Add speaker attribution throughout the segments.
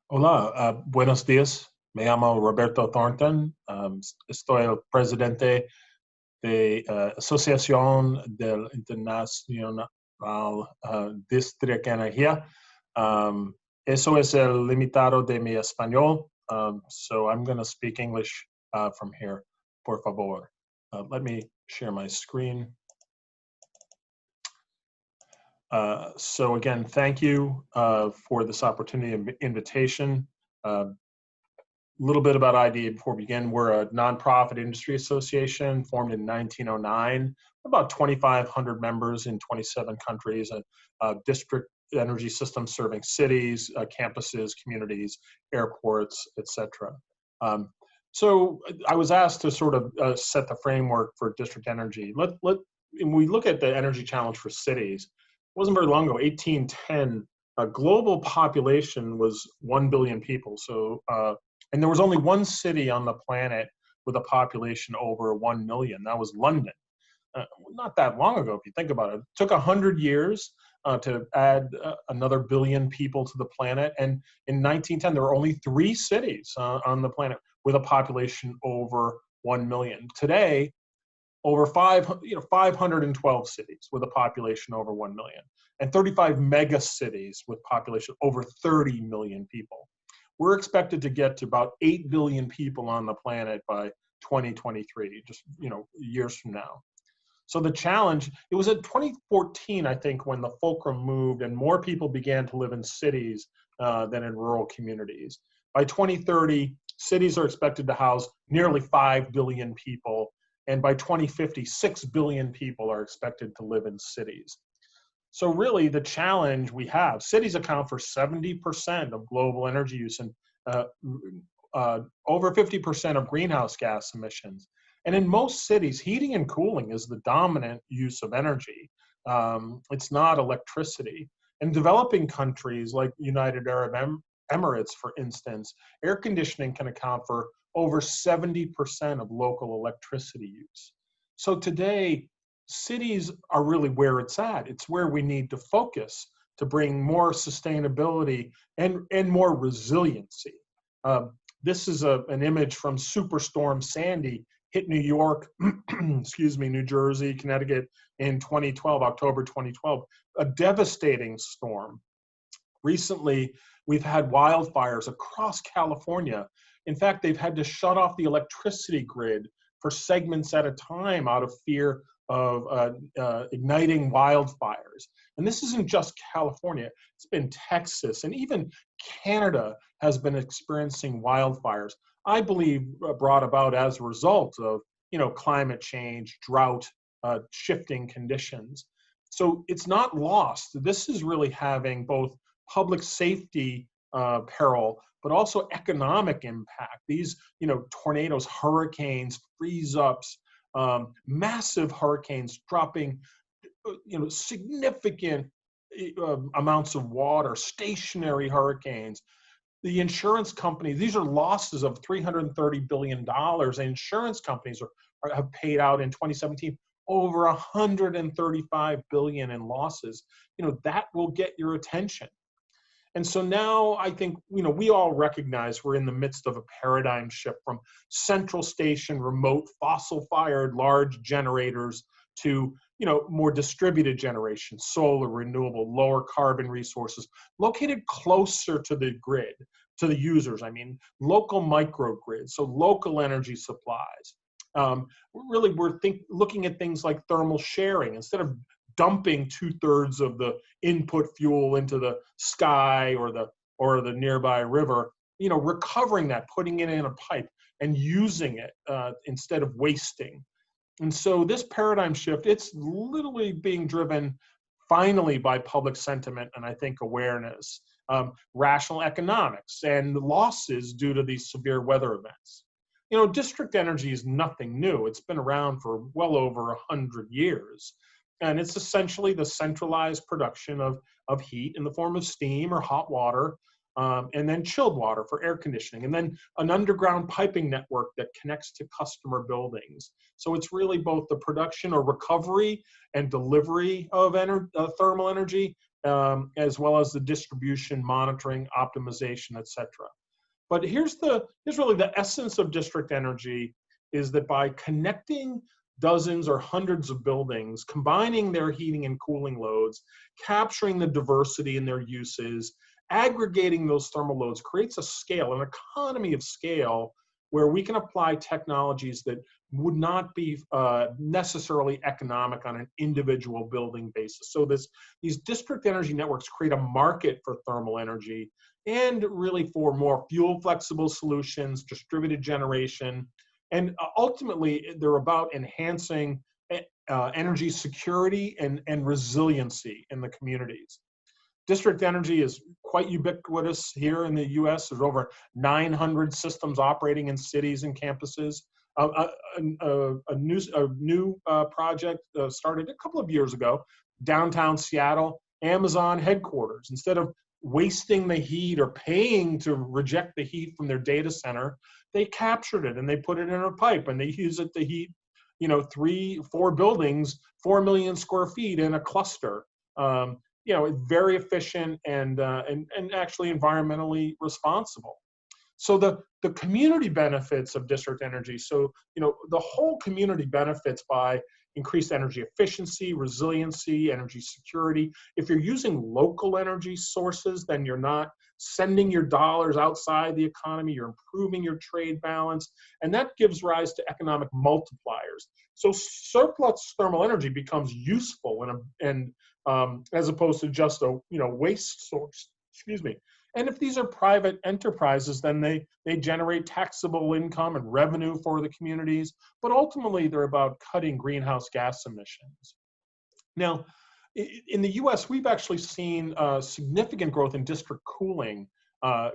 Speaker 1: Hola, buenos días. Me llamo Roberto Thornton. Estoy el presidente de Asociación del Internacional District Energía. Eso es el limitado de mi español. So I'm going to speak English from here, por favor. Let me share my screen. So again, thank you for this opportunity and invitation. Little bit about IDA before we begin. We're a nonprofit industry association formed in 1909, about 2,500 members in 27 countries, a district energy system serving cities, campuses, communities, airports, etc. So I was asked to sort of set the framework for district energy. When we look at the energy challenge for cities, it wasn't very long ago, 1810, global population was 1 billion people. So and there was only one city on the planet with a population over 1 million. That was London. Not that long ago, if you think about it. It took 100 years to add another billion people to the planet. And in 1910, there were only 3 cities on the planet with a population over 1 million. Today, over 512 cities with a population over 1 million, and 35 mega cities with population over 30 million people. We're expected to get to about 8 billion people on the planet by 2023, just years from now. So the challenge, it was in 2014, I think, when the fulcrum moved and more people began to live in cities than in rural communities. By 2030, cities are expected to house nearly 5 billion people. And by 2050, 6 billion people are expected to live in cities. So really the challenge we have, cities account for 70% of global energy use and over 50% of greenhouse gas emissions. And in most cities, heating and cooling is the dominant use of energy. It's not electricity. In developing countries like United Arab Emirates, for instance, air conditioning can account for over 70% of local electricity use. So today, cities are really where it's at. It's where we need to focus to bring more sustainability and more resiliency. This is an image from Superstorm Sandy, hit New York, New Jersey, Connecticut in 2012, October 2012, a devastating storm. Recently, we've had wildfires across California. In fact, they've had to shut off the electricity grid for segments at a time out of fear of igniting wildfires. And this isn't just California, it's been Texas, and even Canada has been experiencing wildfires, I believe brought about as a result of climate change, drought, shifting conditions. So it's not lost. This is really having both public safety peril, but also economic impact. These tornadoes, hurricanes, freeze-ups, massive hurricanes dropping significant amounts of water, stationary hurricanes. The insurance companies, these are losses of $330 billion. And insurance companies have paid out in 2017 over $135 billion in losses. That will get your attention. And so now I think, we all recognize we're in the midst of a paradigm shift from central station, remote, fossil-fired large generators to, more distributed generation, solar, renewable, lower carbon resources, located closer to the grid, to the users. I mean, local microgrids, so local energy supplies. Really, we're looking at things like thermal sharing. Instead of dumping 2/3 of the input fuel into the sky or the nearby river, recovering that, putting it in a pipe and using it instead of wasting. And so this paradigm shift, it's literally being driven finally by public sentiment and I think awareness, rational economics, and losses due to these severe weather events. District energy is nothing new. It's been around for well over 100 years. And it's essentially the centralized production of heat in the form of steam or hot water, and then chilled water for air conditioning, and then an underground piping network that connects to customer buildings. So it's really both the production or recovery and delivery of thermal energy, as well as the distribution, monitoring, optimization, et cetera. But here's really the essence of district energy, is that by connecting dozens or hundreds of buildings, combining their heating and cooling loads, capturing the diversity in their uses, aggregating those thermal loads creates a scale, an economy of scale, where we can apply technologies that would not be necessarily economic on an individual building basis. So these district energy networks create a market for thermal energy, and really for more fuel flexible solutions, distributed generation, and ultimately they're about enhancing energy security and resiliency in the communities. District energy is quite ubiquitous here in the US. There's over 900 systems operating in cities and campuses. A new project started a couple of years ago, downtown Seattle, Amazon headquarters. Instead of wasting the heat or paying to reject the heat from their data center, they captured it and they put it in a pipe and they use it to heat, 3-4 buildings, 4 million square feet in a cluster. Very efficient and actually environmentally responsible. So the community benefits of district energy. So, the whole community benefits by increased energy efficiency, resiliency, energy security. If you're using local energy sources, then you're not sending your dollars outside the economy, you're improving your trade balance, and that gives rise to economic multipliers. So surplus thermal energy becomes useful and as opposed to just a waste source. Excuse me. And if these are private enterprises, then they generate taxable income and revenue for the communities, but ultimately they're about cutting greenhouse gas emissions. Now, in the US, we've actually seen significant growth in district cooling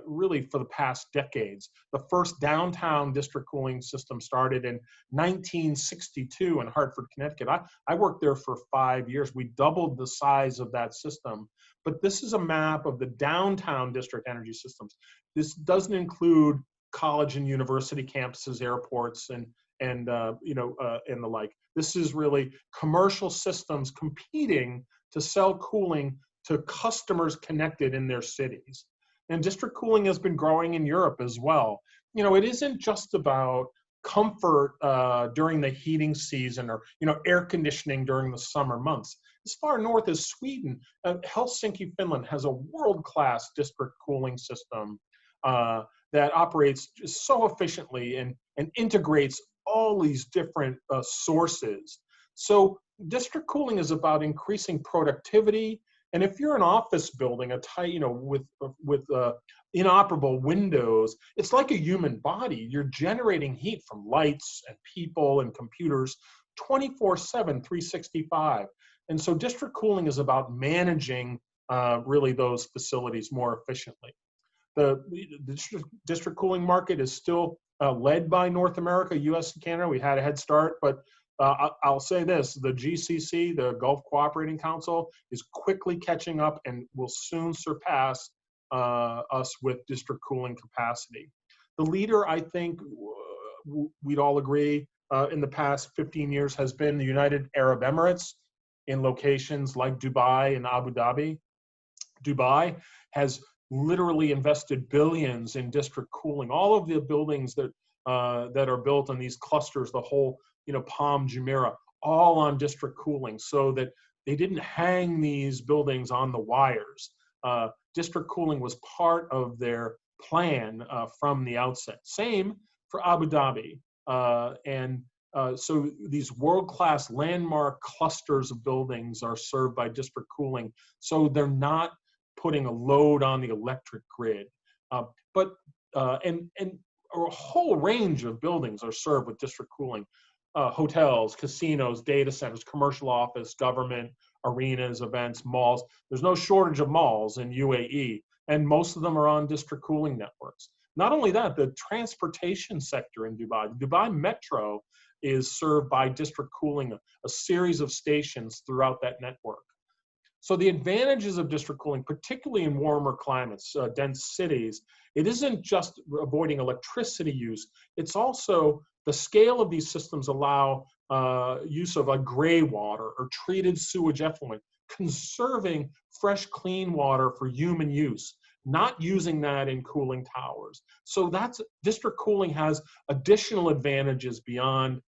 Speaker 1: really for the past decades. The first downtown district cooling system started in 1962 in Hartford, Connecticut. I worked there for 5 years. We doubled the size of that system. But this is a map of the downtown district energy systems. This doesn't include college and university campuses, airports, and the like. This is really commercial systems competing to sell cooling to customers connected in their cities. And district cooling has been growing in Europe as well. It isn't just about comfort during the heating season or air conditioning during the summer months. As far north as Sweden, Helsinki, Finland has a world-class district cooling system that operates just so efficiently and integrates all these different sources. So district cooling is about increasing productivity. And if you're an office building, a tight, with inoperable windows, it's like a human body. You're generating heat from lights and people and computers 24/7, 365. And so district cooling is about managing really those facilities more efficiently. The district cooling market is still led by North America, US and Canada. We had a head start, but I'll say this, the GCC, the Gulf Cooperating Council, is quickly catching up and will soon surpass us with district cooling capacity. The leader, I think, we'd all agree, in the past 15 years has been the United Arab Emirates in locations like Dubai and Abu Dhabi. Dubai has literally invested billions in district cooling. All of the buildings that are built on these clusters, the whole Palm Jumeirah, all on district cooling, so that they didn't hang these buildings on the wires. District cooling was part of their plan from the outset. Same for Abu Dhabi. So these world-class landmark clusters of buildings are served by district cooling, so they're not putting a load on the electric grid. And a whole range of buildings are served with district cooling. Hotels, casinos, data centers, commercial office, government, arenas, events, malls. There's no shortage of malls in UAE, and most of them are on district cooling networks. Not only that, the transportation sector in Dubai, the Dubai Metro is served by district cooling, a series of stations throughout that network. So the advantages of district cooling, particularly in warmer climates, dense cities, it isn't just avoiding electricity use, it's also the scale of these systems allow use of gray water or treated sewage effluent, conserving fresh, clean water for human use, not using that in cooling towers. So that's, district cooling has additional advantages beyond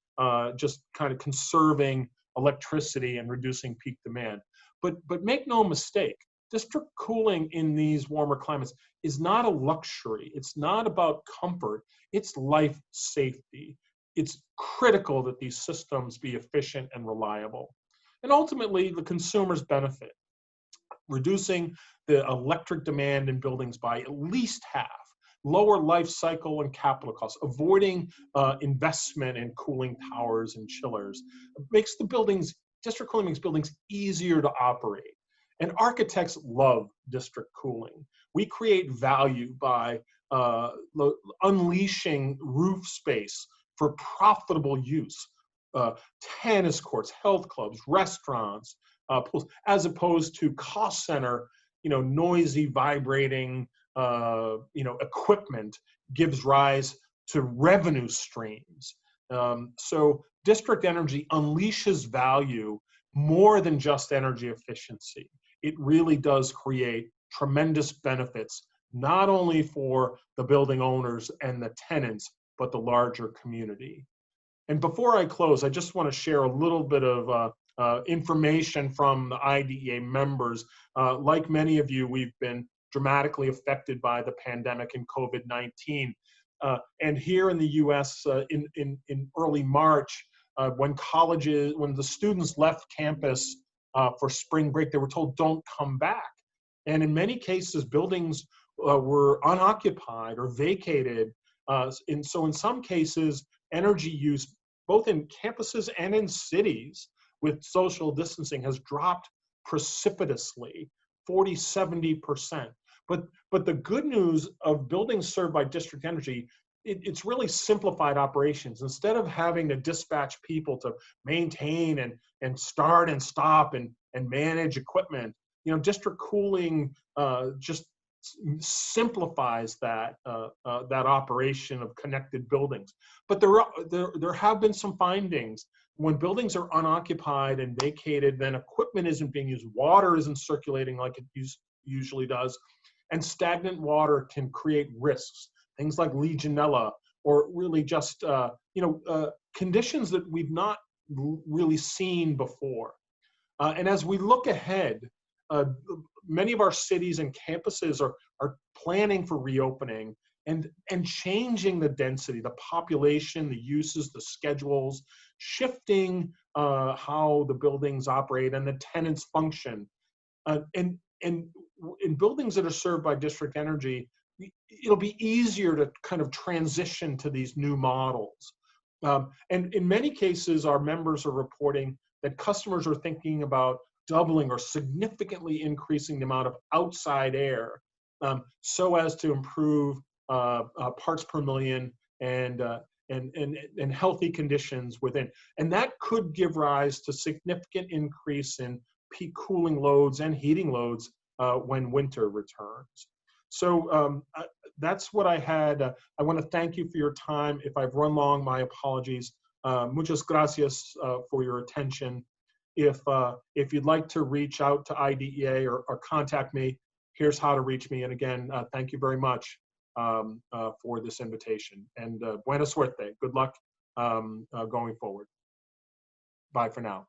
Speaker 1: just kind of conserving electricity and reducing peak demand. But make no mistake, district cooling in these warmer climates is not a luxury. It's not about comfort. It's life safety. It's critical that these systems be efficient and reliable. And ultimately, the consumers benefit, reducing the electric demand in buildings by at least half, lower life cycle and capital costs, avoiding investment in cooling towers and chillers, makes the buildings, district cooling makes buildings easier to operate. And architects love district cooling. We create value by unleashing roof space for profitable use, tennis courts, health clubs, restaurants, pools, as opposed to cost center, noisy, vibrating, equipment gives rise to revenue streams. So district energy unleashes value more than just energy efficiency. It really does create tremendous benefits, not only for the building owners and the tenants, but the larger community. And before I close, I just want to share a little bit of information from the IDEA members. Like many of you, we've been dramatically affected by the pandemic and COVID-19. And here in the US, in early March, when the students left campus for spring break, they were told, don't come back. And in many cases, buildings were unoccupied or vacated. So in some cases, energy use, both in campuses and in cities with social distancing, has dropped precipitously, 40, 70%. But the good news of buildings served by district energy, it's really simplified operations. Instead of having to dispatch people to maintain and start and stop and manage equipment, district cooling just simplifies that operation of connected buildings. But there have been some findings. When buildings are unoccupied and vacated, then equipment isn't being used, water isn't circulating like it usually does, and stagnant water can create risks, things like Legionella, or really just conditions that we've not really seen before. And as we look ahead, many of our cities and campuses are planning for reopening and changing the density, the population, the uses, the schedules, shifting how the buildings operate and the tenants function. And in buildings that are served by district energy, it'll be easier to kind of transition to these new models. And in many cases, our members are reporting that customers are thinking about doubling or significantly increasing the amount of outside air so as to improve parts per million and healthy conditions within. And that could give rise to significant increase in peak cooling loads and heating loads when winter returns. So that's what I had. I want to thank you for your time. If I've run long, my apologies. Muchas gracias for your attention. If you'd like to reach out to IDEA or contact me, here's how to reach me. And again, thank you very much for this invitation. And buena suerte. Good luck going forward. Bye for now.